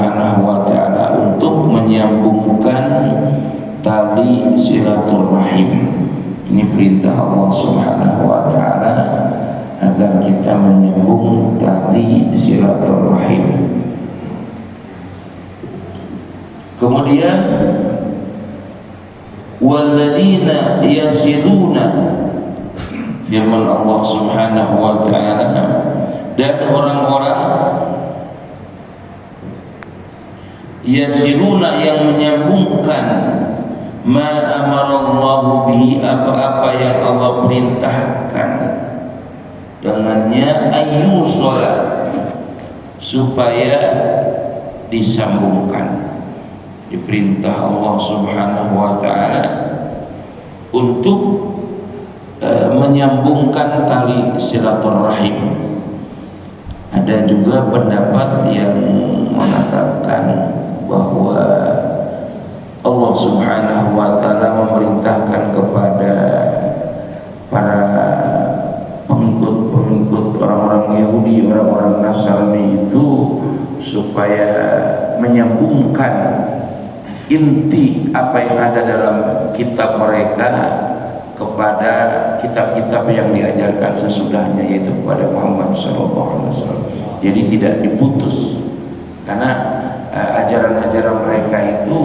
Subhanahu wa taala untuk menyambungkan tali silaturahim. Ini perintah Allah Subhanahu wa taala agar kita menyambung tali silaturahim. Kemudian walladzina yasiluna, firman Allah Subhanahu wa taala, dan orang-orang yasiluna yang menyambungkan ma amarallahu bihi, apa-apa yang Allah perintahkan dengannya, ayyusala, supaya disambungkan. Diperintah Allah Subhanahu wa taala untuk menyambungkan tali silaturahim. Ada juga pendapat yang mengatakan bahwa Allah Subhanahu wa taala memerintahkan kepada para pengikut orang-orang Yahudi, orang-orang Nasrani itu supaya menyambungkan inti apa yang ada dalam kitab mereka kepada kitab-kitab yang diajarkan sesudahnya, yaitu kepada Muhammad SAW. Jadi tidak diputus, karena ajaran-ajaran mereka itu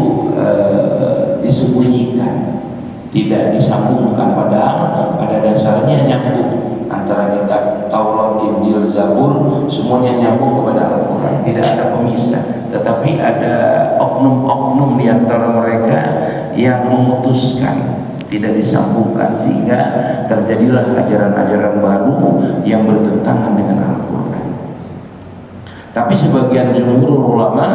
disembunyikan, tidak disambungkan, pada dasarnya nyambung antara kitab Taurat, Injil, Zabur, semuanya nyambung kepada Al-Quran, tidak ada pemisah. Tetapi ada oknum-oknum di antara mereka yang memutuskan, tidak disambungkan, sehingga terjadilah ajaran-ajaran baru yang bertentangan dengan Al-Quran. Tapi sebagian jumhur ulama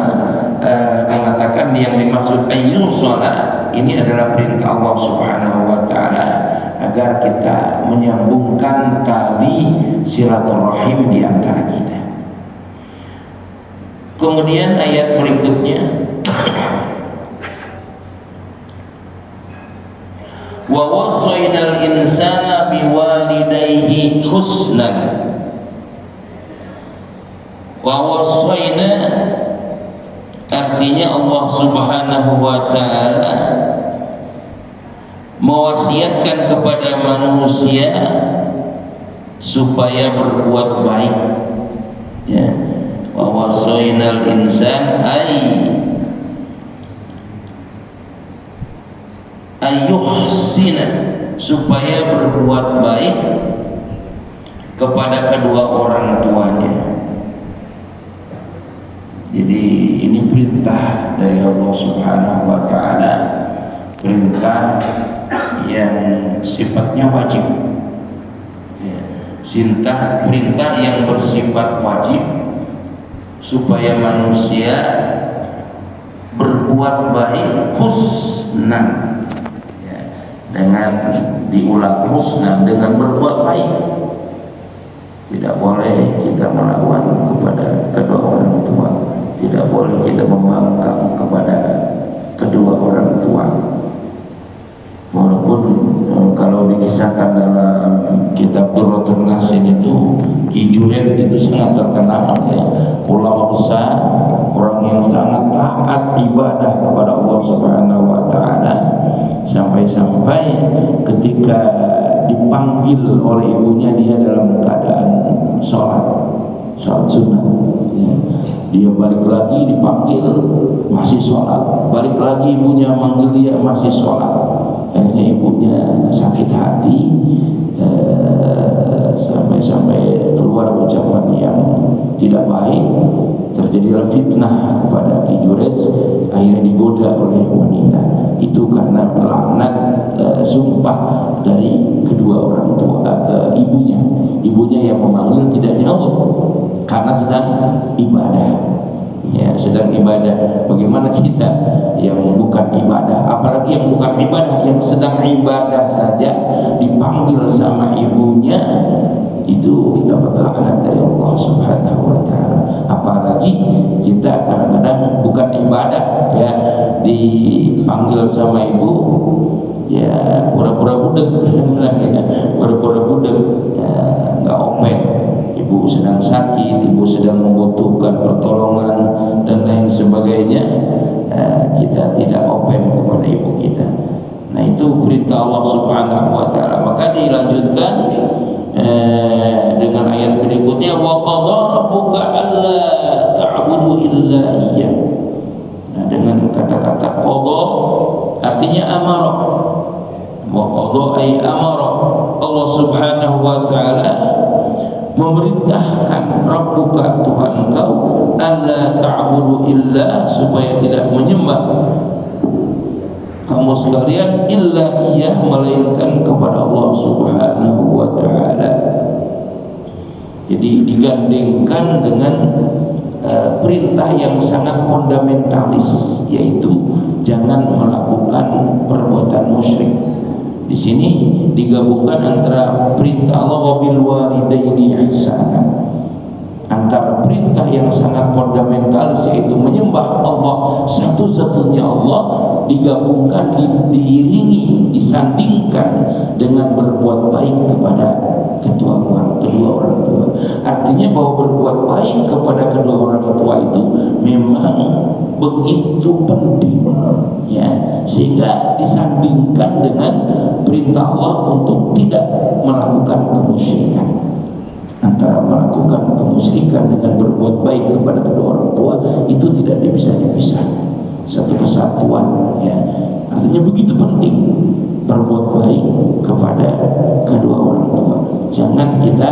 mengatakan yang dimaksud ayyul sholat ini adalah perintah Allah Subhanahu wa taala agar kita menyambungkan tali silaturahim di antara kita. Kemudian ayat berikutnya, wa wassaynal insana biwalidayhi husnan. Wa wassayna artinya Allah Subhanahu wa taala mewasiatkan kepada manusia supaya berbuat baik, ya. Wa wassaynal insan ayyuhsina, supaya berbuat baik kepada kedua orang tuanya. Jadi ini perintah dari Allah Subhanahu wa taala, perintah yang sifatnya wajib, ya. Perintah yang bersifat wajib supaya manusia berbuat baik husnan, ya. Dengan diulang husnan, dengan berbuat baik. Tidak boleh kita melawan kepada kedua orang tua, tidak boleh kita membangkang kepada kedua orang tua. Walaupun kalau dikisahkan dalam kitab Durratun Nasin itu, Ki Junaid itu sangat terkenal, ya. Ulama besar, orang yang sangat taat ibadah kepada Allah Subhanahu wa taala, sampai-sampai ketika dipanggil oleh ibunya dia dalam keadaan sholat sunnah, ya. Dia balik lagi dipanggil masih sholat, balik lagi ibunya manggil dia masih sholat. Akhirnya ibunya sakit hati, sampai keluar ucapan yang tidak baik. Terjadilah fitnah kepada Ki Junaid, akhirnya digoda oleh wanita. Itu karena laknat sumpah dari kedua orang tua, ibunya yang memanggil tidak nyaut karena sedang ibadah, ya, sedang ibadah. Bagaimana kita yang bukan ibadah, apalagi yang bukan ibadah, yang sedang ibadah saja dipanggil sama ibunya, itu dapat laknat dari Allah Subhanahu wa taala. Apalagi kita kadang-kadang bukan ibadah, ya, dipanggil sama ibu, ya pura-pura budek, pura-pura budek, ya, nggak open. Ibu sedang sakit, ibu sedang membutuhkan pertolongan dan lain sebagainya. bolehnya kita tidak open kepada ibu kita. Nah, itu perintah Allah Subhanahu wa taala. Maka dilanjutkan dengan ayat berikutnya, wa qadha rabbuka alla ta'budu illa iyyah. Nah, dengan kata-kata qadha artinya amara. Wa qadha ay amara. Allah Subhanahu wa taala memerintahkan rabbuka, Tuhan engkau, alla ta'budu illa, supaya tidak menyembah kamu sekalian illa iya, melainkan kepada Allah Subhanahu wa taala. Jadi digandengkan dengan perintah yang sangat fundamentalis, yaitu jangan melakukan perbuatan musyrik. Di sini digabungkan antara perintah Allah wa bil walidaini ihsana, antara perintah yang sangat fundamental yaitu menyembah Allah satu-satunya Allah, digabungkan, diiringi, disandingkan dengan berbuat baik kepada kedua orang tua. Artinya bahwa berbuat baik kepada kedua orang tua itu memang begitu penting, ya, sehingga disandingkan dengan perintah Allah untuk tidak melakukan kemusyrikan. Antara melakukan kemusyrikan dengan berbuat baik kepada kedua orang tua itu tidak bisa dipisah, satu kesatuan, ya. Artinya begitu penting berbuat baik kepada kedua orang tua. Jangan kita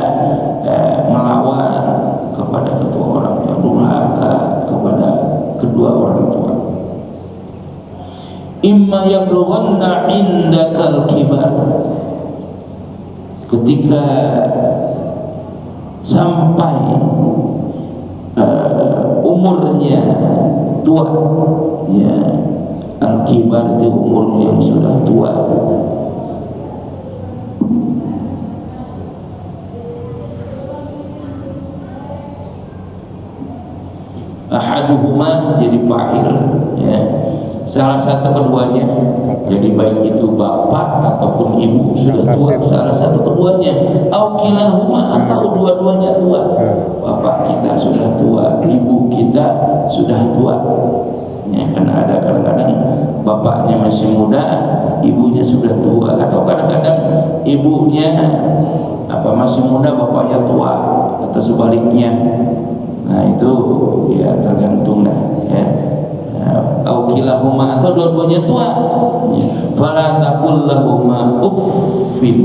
melawan kepada kedua orang tua, durhaka kepada kedua orang tua. Imma yablughanna indakal kibar, ketika sampai umurnya tua, ya, al-kibar itu umur yang sudah tua. Ahaduhuma jadi fa'il, ya, salah satu keduanya, jadi baik itu bapak ataupun ibu sudah tua, salah satu keduanya, au kilahuma, atau dua-duanya tua. Bapak kita sudah tua, ibu kita sudah tua, ya, karena ada kadang-kadang bapaknya masih muda, ibunya sudah tua, atau kadang-kadang ibunya masih muda, bapaknya tua, atau sebaliknya. Nah, itu ya tergantung dah, ya. Au kilahuma, atau dua-duanya tua. Fala taqul lahuma uffin,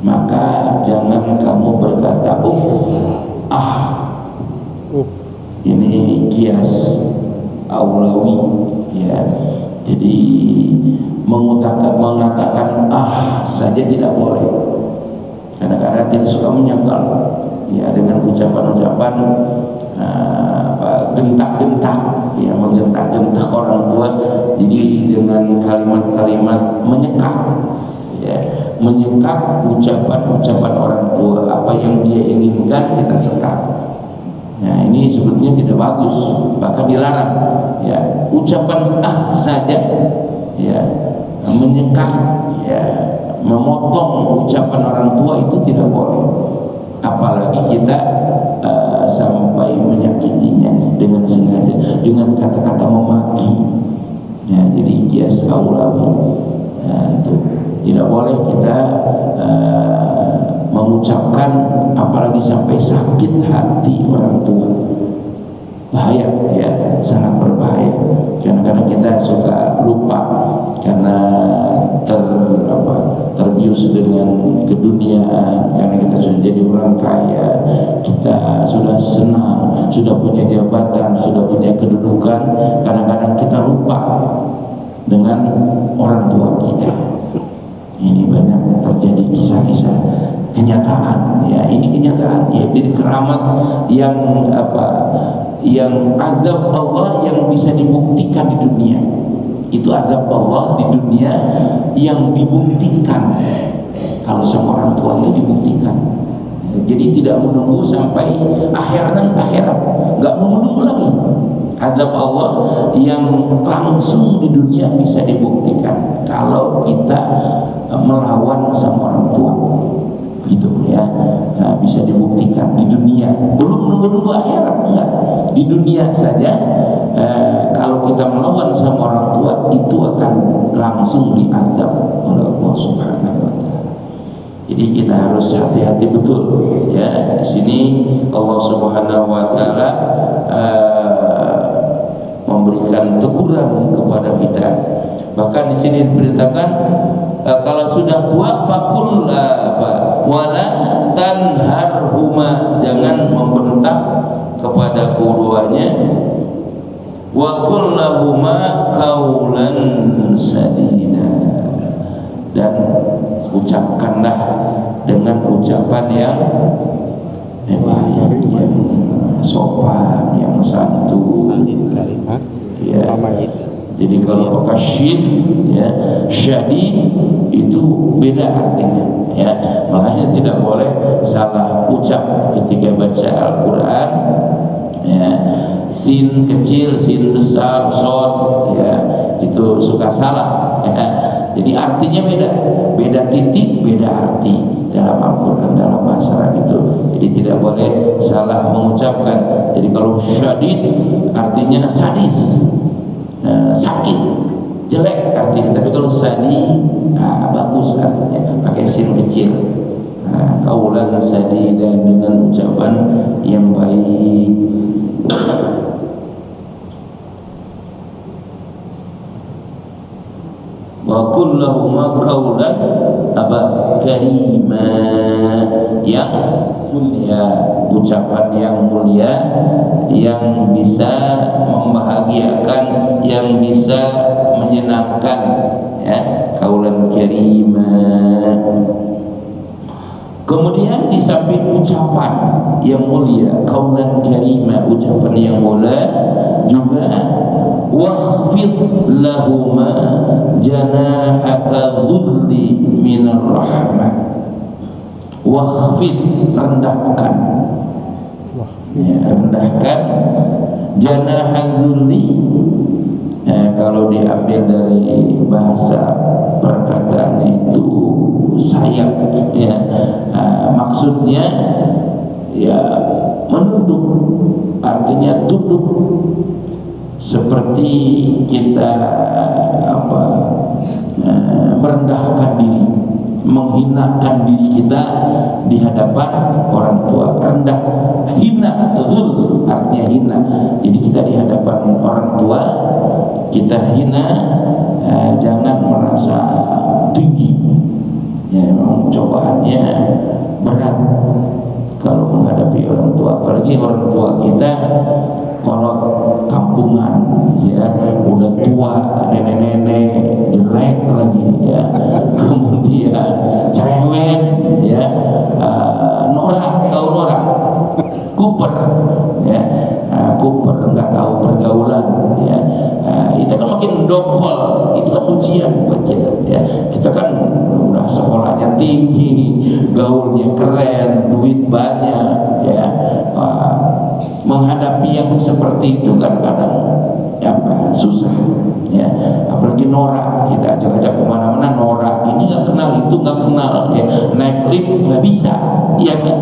maka jangan kamu berkata uff. Ini kias aulawi, ya. Jadi mengatakan saja tidak boleh. Kadang-kadang kita suka menyangkal, ya, dengan ucapan-ucapan gentak-gentak, ya, menggentak-gentak orang tua. Jadi dengan kalimat-kalimat menyekap, ya, menyekap ucapan-ucapan orang tua, apa yang dia inginkan kita sekap. Nah, ini sebetulnya tidak bagus, bahkan dilarang, ya. Ucapan saja, ya, menyekap, ya, memotong ucapan orang tua itu tidak boleh. Apalagi kita sampai menyakitinya dengan sengaja, dengan kata-kata memaki, ya. Jadi kias aulawi, itu tidak boleh kita mengucapkan, apalagi sampai sakit hati orang tua. Bahaya, ya, sangat berbahaya. Kadang-kadang kita suka lupa karena terbius dengan keduniaan, karena kita sudah jadi orang kaya, kita sudah senang, sudah punya jabatan, sudah punya kedudukan. Kadang-kadang kita lupa dengan orang tua kita. Ini banyak terjadi kisah-kisah kenyataan, ya. Ini kenyataan, ya. Jadi keramat yang yang azab Allah yang bisa dibuktikan di dunia. Itu azab Allah di dunia yang dibuktikan. Kalau sama orang tua itu dibuktikan. Jadi tidak menunggu sampai akhirat, nggak menunggu lagi. Azab Allah yang langsung di dunia bisa dibuktikan kalau kita melawan sama orang tua, gitu, ya. Nah, bisa dibuktikan di dunia, belum menunggu akhirat, enggak. Di dunia saja itu akan langsung diazab oleh Allah Subhanahu wa taala. Jadi kita harus hati-hati betul ya. Di sini Allah Subhanahu wa taala memberikan teguran kepada kita. Bahkan di sini diberitakan kalau sudah tua fakul wala tanharhuma, jangan membentak kepada keduanya, wa qul lahuma qaulan sadida, dan ucapkanlah dengan ucapan yang baik, yang sopan, yang santun ya. Jadi kalau kasyid ya, syadid itu beda artinya ya. Makanya tidak boleh salah ucap ketika baca Al-Quran ya. Sin kecil, sin besar, shod ya, itu suka salah ya. Jadi artinya beda titik, beda arti dalam Al-Quran, dalam bahasa Arab itu. Jadi tidak boleh salah mengucapkan. Jadi kalau syadid artinya sadis, sakit, jelek artinya. Tapi kalau sadi bagus artinya, pakai sin kecil. Qaulan sadida, dengan ucapan yang baik. Wa qul lahuma qaulan karima, yang mulia, ucapan yang mulia, yang bisa membahagiakan, yang bisa menyenangkan ya, qaulan karima. Kemudian di samping ucapan yang mulia, qaulan karima, ucapan yang mulia, juga wahfid lahuma janahaka dhulli minar rahmah. Wahfid, rendahkan ya, rendahkan janahaka dhulli. Kalau diambil dari bahasa perkataan itu sayap ya, maksudnya ya menunduk, artinya tunduk, seperti kita merendahkan diri, menghinakan diri kita di hadapan orang tua. Rendah, hina, zul artinya hina. Jadi kita di hadapan orang tua kita hina, jangan merasa tinggi ya. Memang cobaannya berat kalau menghadapi orang tua, apalagi orang tua kita kalau kampungan ya, udah tua, nenek-nenek jelek lagi ya, kemudian cerewet ya, norak, tahu norak, kuper ya, kuper, nggak tahu pergaulan ya. Itu kan makin dongkol, itu kan ujian buat kita ya. Kita kan udah sekolahnya tinggi, gaulnya keren, duit banyak ya. Menghadapi yang seperti itu kadang-kadang susah ya. Apalagi norak, kita ajak-ajak kemana-mana norak, ini nggak kenal, itu nggak kenal ya. Naik lift nggak bisa ya kan.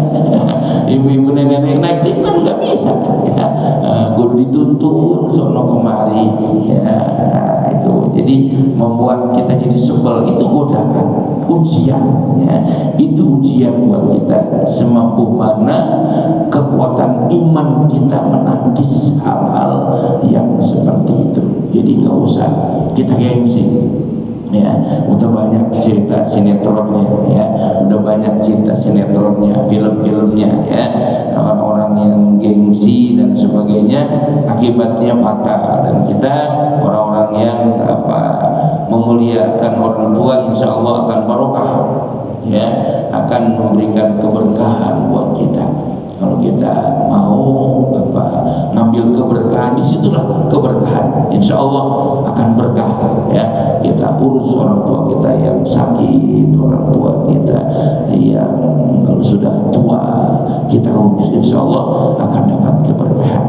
Ibu-ibu nenek naik lift kan nggak bisa ya. Guru dituntun sono kemari ya, itu jadi membuat kita jadi sebel. Itu godaan, ujian ya. Itu ujian buat kita, semampu mana kekuatan iman kita menangkis hal-hal yang seperti itu. Jadi nggak usah kita gengsi ya. Udah banyak cerita sinetronnya ya, udah banyak cerita sinetronnya, film-filmnya ya, orang-orang yang gengsi dan sebagainya akibatnya fatal. Dan kita orang-orang yang memuliakan orang tua, insya Allah akan barokah ya, akan memberikan keberkahan buat kita. Kalau kita mau ngambil keberkahan, disitulah keberkahan. Insya Allah akan berkah ya. Kita urus orang tua kita yang sakit, orang tua kita yang kalau sudah tua kita urus, insya Allah akan dapat keberkahan.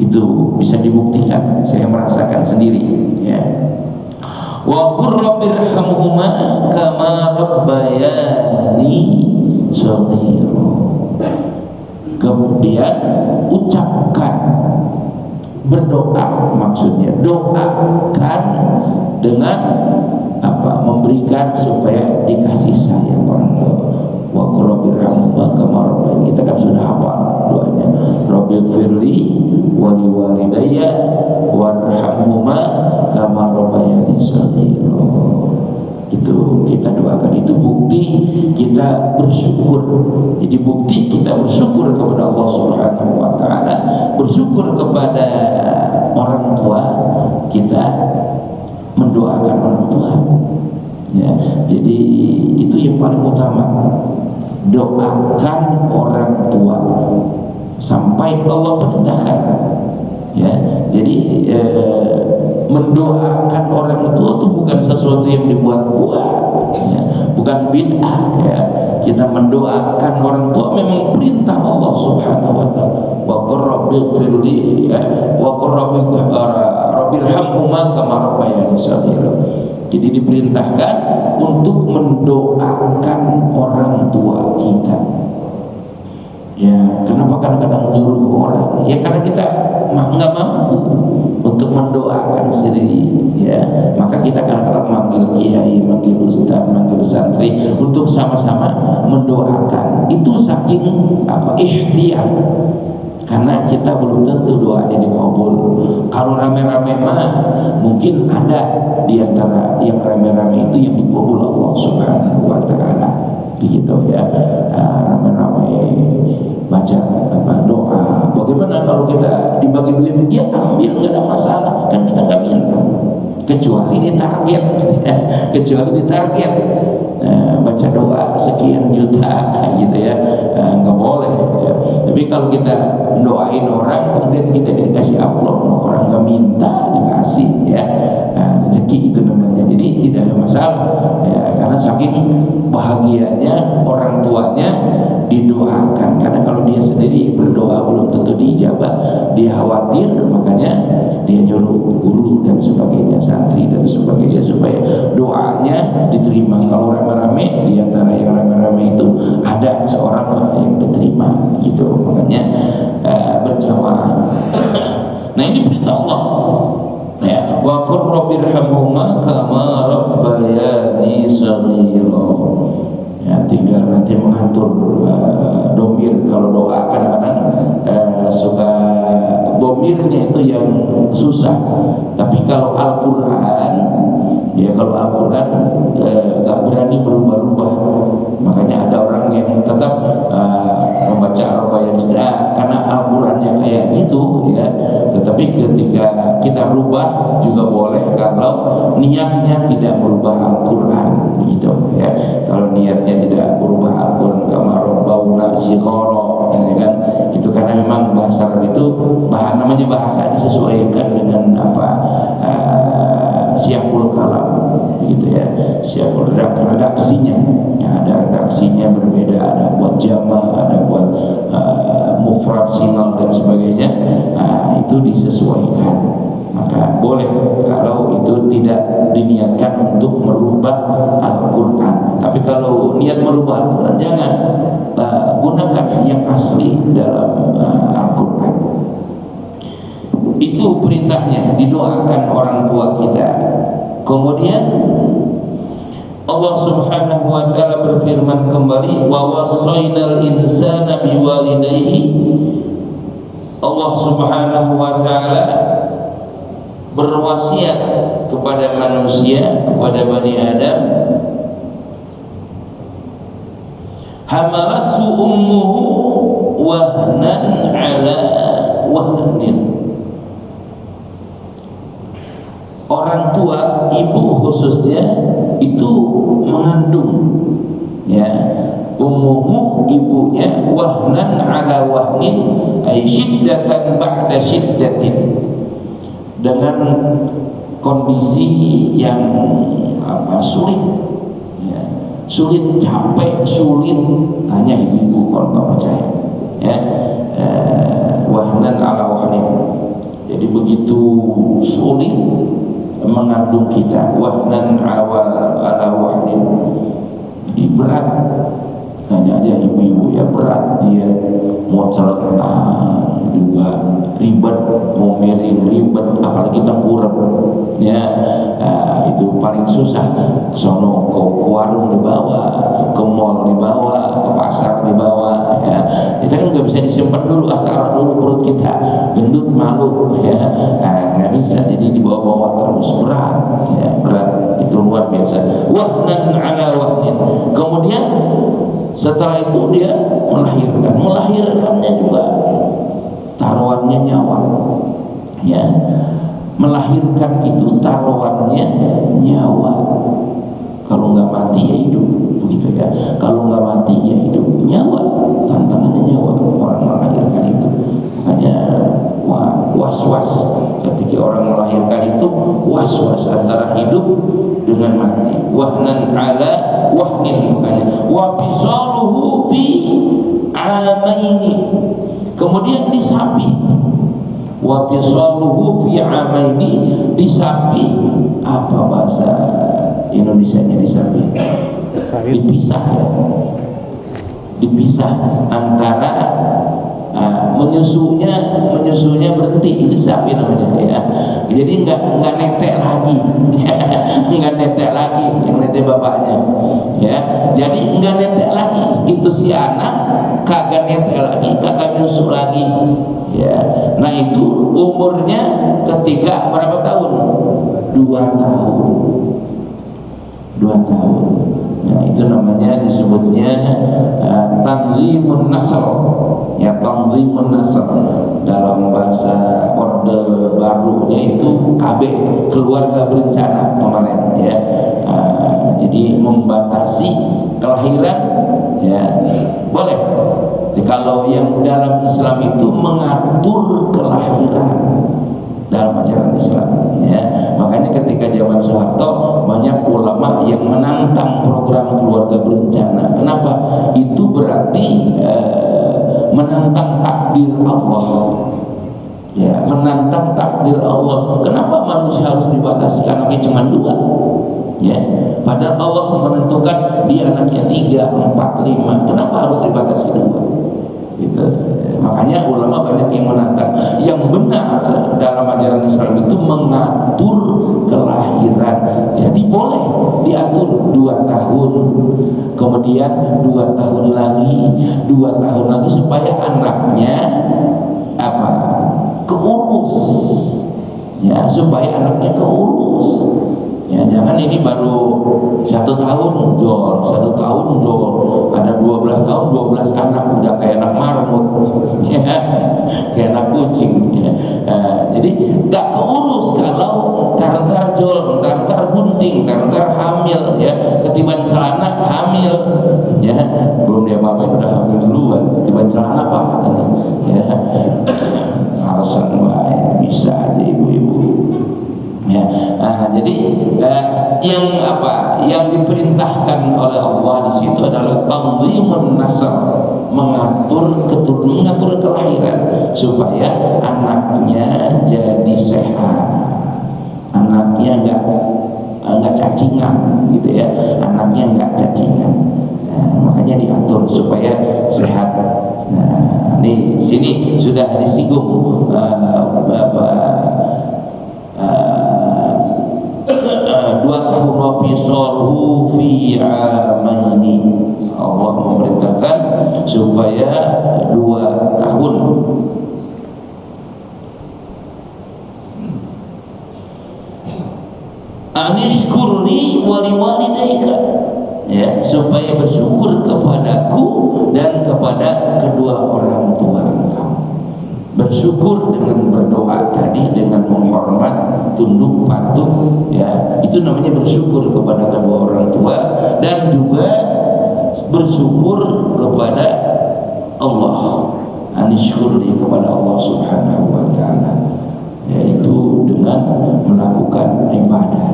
Itu bisa dibuktikan, saya merasakan sendiri ya. Wa qur rabbirhamhuma kama rabbayani shaghira. Kemudian ucapkan berdoa, maksudnya doakan dengan apa, memberikan supaya dikasih sayang orang tua. Wa qur rabbirhamhuma kama rabbayani, kita kan sudah hafal doanya, rabbighfirli wa liwalidayya warhamhuma kama rabbayani shaghira. Itu kita doakan, itu bukti kita bersyukur. Jadi bukti kita bersyukur kepada Allah Subhanahu wa taala, bersyukur kepada orang tua kita, mendoakan orang tua. Ya, jadi itu yang paling utama. Doakan orang tua sampai Allah perintahkan. Ya, jadi mendoakan orang tua itu bukan sesuatu yang dibuat-buat, ya, bukan bid'ah. Ya, kita mendoakan orang tua memang perintah Allah Subhanahu wa taala. Wa qur rabbighfirli wa qur rabbirhamhuma kama rabbayani shaghira. Jadi diperintahkan untuk mendoakan orang tua kita. Ya, kenapa kadang-kadang nyuruh orang? Ya karena kita nggak mampu untuk mendoakan sendiri. Ya, maka kita kadang-kadang manggil kiai, manggil ustaz, manggil santri untuk sama-sama mendoakan. Itu saking apa, ikhtiar. Karena kita belum tentu doanya dikabul. Kalau rame-rame mah mungkin ada di antara yang rame-rame itu yang dikabul Allah Subhanahu wa taala. Begitu ya, rame-rame baca apa, doa. Bagaimana kalau kita dibagi duit? Ya ambil, nggak ada masalah, kan kita nggak minta. Kecuali ditarget, kecuali ditarget. Baca doa sekian juta gitu ya, nggak boleh ya. Tapi kalau kita doain orang kemudian kita dikasih amplop, orang nggak minta dikasih ya, rezeki itu namanya. Jadi tidak ada masalah ya, karena saking bahagianya orang tuanya didoakan. Karena kalau dia sendiri berdoa belum tentu diijabah, dia khawatir, makanya dia nyuruh guru dan sebagainya, santri dan sebagainya supaya doanya diterima. Kalau rame-rame, di antara yang rame-rame itu ada seorang yang diterima gitu, makanya berjamaah. Nah ini perintah Allah ya, wa qur rabbirhamhuma kama rabbayani shaghira. Ya, tinggal nanti mengatur domir. Kalau doa kadang-kadang suka domirnya itu yang susah. Tapi kalau Al-Quran, ya kalau Al-Quran gak berani berubah-ubah. Makanya ada orang yang tetap membaca Al-Quran karena Al-Qurannya kayak gitu ya. Tetapi ketika kita rubah juga boleh kalau niatnya tidak merubah Al-Quran gitu ya. Kalau niatnya tidak berubah Al-Quran kama rabbauna shighara, ya kan, itu karena memang bahasa itu namanya bahasa disesuaikan dengan apa, siapul kalam gitu ya, siapul redaksinya ya, ada redaksinya berbeda, ada buat jama', ada buat mufrad, sinal dan sebagainya. Itu disesuaikan, maka boleh kalau itu tidak diniatkan untuk merubah Al-Quran. Tapi kalau niat merubah Al-Quran, jangan, gunakan yang asli dalam Al-Quran. Itu perintahnya, didoakan orang tua kita. Kemudian Allah Subhanahu wa taala berfirman kembali, wa wassaynal insana biwalidayhi. Allah Subhanahu wa taala berwasiat kepada manusia, kepada Bani Adam, hamalathu ummuhu wahnan ala wahnin. Orang tua, ibu khususnya, itu mengandung ya, ummuhu ibunya, wahnan ala wahnin ay syiddatan ba'da syiddatin, dengan kondisi yang sulit ya, sulit, capek, sulit. Tanya ibu-ibu kalau nggak percaya ya, wahnan ala wahnin. Jadi begitu sulit mengandung kita, wahnan ala wahnin. Jadi berat. Tanya aja ibu-ibu ya, berat dia, mau celana juga ribet, mau miring susah. Sono ke warung dibawa, ke mall dibawa, ke pasar dibawa, ya. Kita kan nggak bisa disimpan dulu, taruh dulu perut kita, gendut malu, ya. Nggak bisa, jadi dibawa-bawa terus, berat, ya, berat. Itu luar biasa. Wahnan ala wahnin. Kemudian setelah itu dia melahirkannya juga taruhannya nyawa, ya. Melahirkan itu taruhannya nyawa. Kalau nggak mati ya hidup, begitu ya. Kalau nggak mati ya hidup, nyawa, tantangannya nyawa orang melahirkan itu. Makanya was-was ketika orang melahirkan itu, was-was antara hidup dengan mati. Wahnan ala wahnin, makanya wa fisaluhu fi amaini. Kemudian disapi, wa fisaluhu fi amaini, disapi. Apa bahasa Indonesianya disapi? Dipisah, ya. Dipisah antara menyusunya berhenti, itu disapi namanya, ya. Jadi nggak netek lagi, nggak netek lagi yang netek bapaknya, ya. Jadi nggak netek lagi, itu si anak kagak netek lagi, kagak nyusu lagi, ya. Nah itu umurnya ketika berapa tahun? 2 tahun. 2 tahun. Nah itu namanya, disebutnya tanzimun nasl, ya, tanzimun nasl. Dalam bahasa Orde Barunya itu KB, keluarga berencana kemarin, ya. Jadi membatasi kelahiran, ya, boleh. Jadi, kalau yang dalam Islam itu mengatur kelahiran dalam ajaran Islam, ya. Makanya ketika zaman Soeharto banyak ulama yang menantang program keluarga berencana. Kenapa? Itu berarti menantang takdir Allah, ya, menantang takdir Allah. Kenapa manusia harus dibatasi anaknya cuma 2? Ya, padahal Allah menentukan dia anaknya 3, 4, 5. Kenapa harus dibatasi 2? Gitu. Makanya ulama banyak yang menantang. Yang benar dalam ajaran Islam itu mengatur kelahiran. Jadi boleh diatur 2 tahun, kemudian 2 tahun lagi, 2 tahun lagi, supaya anaknya apa? Keurus, ya, supaya anaknya keurus. Ya, jangan ini baru 1 tahun jol, 1 tahun jol, ada 12 tahun 12 anak, udah kayak anak marmut, ya, kayak anak kucing, ya. Jadi gak keurus kalau ntar jol, ntar bunting, ntar hamil, ya, ketiban celana hamil, ya, belum dia apa-apa udah hamil duluan, ketiban celana apa, ya, alasan baik, bisa aja ibu-ibu. Ya, jadi yang apa? Yang diperintahkan oleh Allah di situ adalah tanzimun nasab, mengatur keturunan, mengatur kelahiran supaya anaknya jadi sehat, anaknya nggak cacingan, gitu ya, anaknya nggak cacingan. Makanya diatur supaya sehat. Nah, di sini sudah disinggung 2 tahun wa fisaluhu fi amaini. Allah memerintahkan supaya 2 tahun. Anishkurni wa liwalidayka, ya, supaya bersyukur kepadaku dan kepada kedua orang tua kamu. Bersyukur dengan berdoa tadi, dengan menghormat, tunduk patuh, ya, itu namanya bersyukur kepada kedua orang tua, dan juga bersyukur kepada Allah, anishkurni, kepada Allah Subhanahu wa Ta'ala, yaitu dengan melakukan ibadah,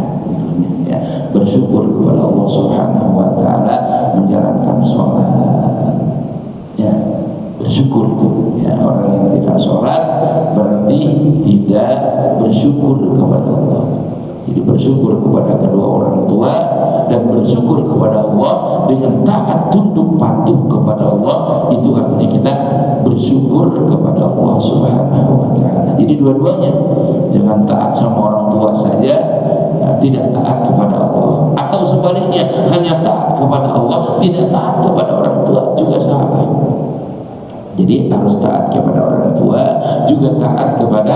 ya, bersyukur kepada Allah Subhanahu wa Ta'ala, menjalankan sholat, ya, bersyukur itu, ya. Orang yang tidak sholat berarti tidak bersyukur kepada Allah. Jadi bersyukur kepada kedua orang tua dan bersyukur kepada Allah dengan taat tunduk patuh kepada Allah, itu artinya kita bersyukur kepada Allah Subhanahu wa Ta'ala. Jadi dua-duanya, jangan taat sama orang tua saja tidak taat kepada Allah, atau sebaliknya hanya taat kepada Allah, tidak taat kepada orang tua, juga salah. Jadi harus taat kepada orang tua, juga taat kepada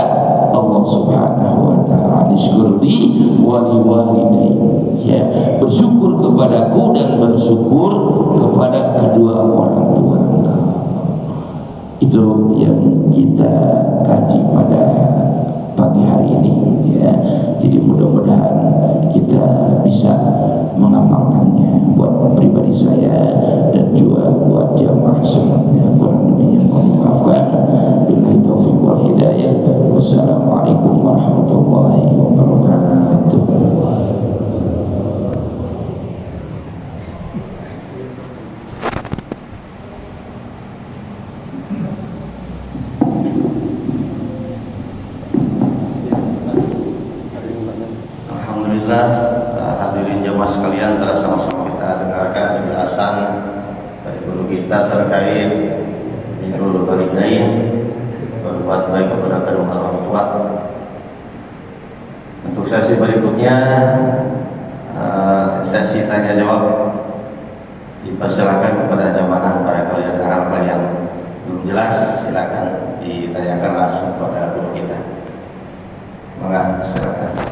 Allah Subhanahu wa taala. Syukurli wali walidayya, ya, bersyukur kepadaku dan bersyukur kepada kedua orang tua. Itu yang kita kaji pada pagi hari ini, ya. Jadi mudah-mudahan kita bisa mengamalkannya buat pribadi saya dan juga buat jamaah semuanya. Kurang lebihnya mohon maafkan. Billahi taufiq wal hidayah. Wassalamualaikum warahmatullahi wabarakatuh. Hadirin jemaah sekalian, telah sama-sama kita dengarkan penjelasan dari guru kita terkait birrul walidain, berbuat baik kepada kedua orang tua. Untuk sesi berikutnya, sesi tanya jawab, dipersilakan kepada jamaah barangkali ada hal-hal yang belum jelas, silakan ditanyakan langsung kepada guru kita. Silakan.